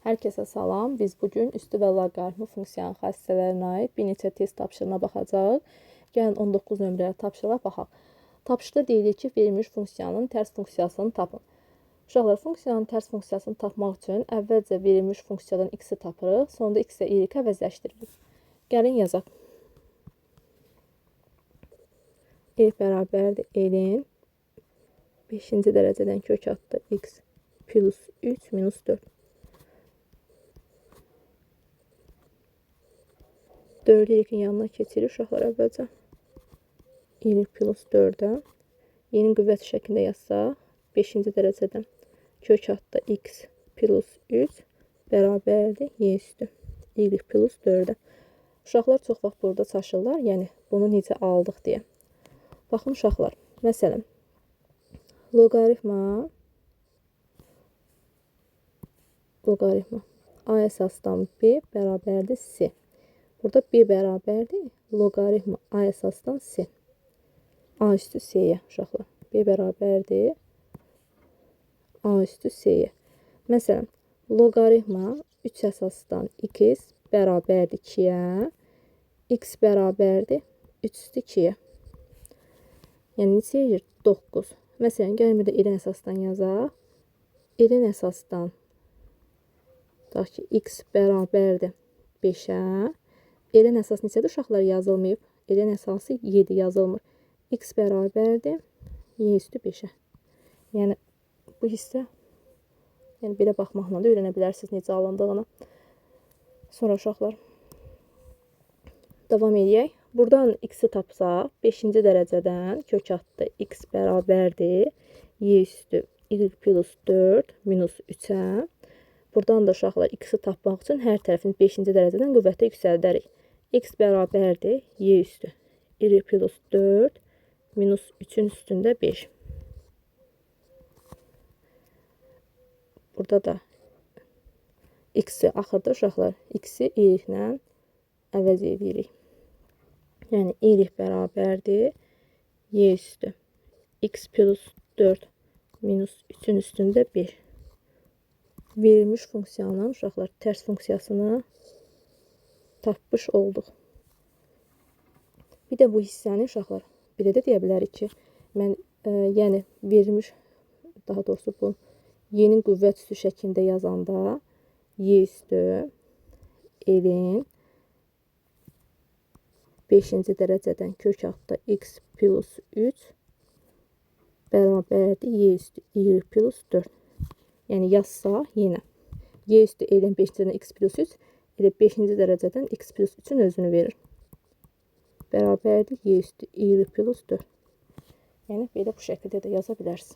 Herkese salam. Biz bugün üstü və loqaritmi funksiyanın xassələrinə aid bir neçə test tapşırığına baxacağıq. Gəlin 19 nömrəyə tapşırığa baxaq. Tapşırıqda deyilir ki, verilmiş funksiyanın tərs funksiyasını tapın. Uşaqlar, funksiyanın tərs funksiyasını tapmaq üçün əvvəlcə verilmiş funksiyadan x-i tapırıq, sonra x-ə y əvəzləşdiririk. Gəlin yazaq. Y bərabərdir elin 5-ci dərəcədən kök atdı x plus 3 minus 4. 4'ü y'nin yanına keçirir uşaqlar əvvəlcə. Y plus 4'ə. Y'nin qüvvət şəklində yazsaq, 5-ci dərəcədən kök atdı x plus 3 bərabərdir y üstü y plus 4'ə. Uşaqlar çox vaxt burada çaşırlar, yəni bunu necə aldıq deyə. Baxın uşaqlar, məsələn, loqaritma a əsasdan b bərabərdir c. Burada b bərabərdir loqaritma a əsasdan c. A üstü c-yə uşaqlar. B bərabərdir a üstü c-yə. Məsələn, loqaritma 3 əsasdan x bərabərdir 2-yə. X bərabərdir 3 üstü 2-yə. Yəni neçə edir? 9. Məsələn, gəlin burada elin əsasdan yazaq. Elin əsasdan deyək ki, x bərabərdir 5-ə. Elin əsası neçədir uşaqlar yazılmayıb? Elin əsası 7 yazılmır. X bərabərdir y üstü 5-ə. Yəni bu hissə belə baxmaqla da öyrənə bilərsiniz necə alındığını. Sonra uşaqlar davam edək. Buradan x-i tapsaq, 5-ci dərəcədən kök atdı x bərabərdir y üstü y plus 4 minus 3-ə. Buradan da uşaqlar x-i tapmaq üçün hər tərəfini 5-ci dərəcədən qüvvətə yüksəldərik. X bərabərdir y üstü y plus 4 minus 3'ün üstündə 5. Burada da x-i axırda uşaqlar x-i y ilə əvəz edirik. Yəni y bərabərdir y üstü x plus 4 minus 3'ün üstündə 1. Verilmiş funksiyanın uşaqlar tərs funksiyasını tapmış olduq. Bir də bu hissəni uşaqlar belə də deyə bilərik ki, mən yəni verilmiş, daha doğrusu bu y'nin qüvvət üstü şəklində yazanda y üstü elin 5-ci dərəcədən kök atdı x plus 3 bərabərdir y üstü y plus 4. Yəni yazsaq yenə y üstü elin 5-ci dərəcədən x plus 3 elə 5-ci dərəcədən x plus 3'ün özünü verir. Bərabərdir y üstü y plus 4. Yəni belə bu şəkildə də yaza bilərsiniz.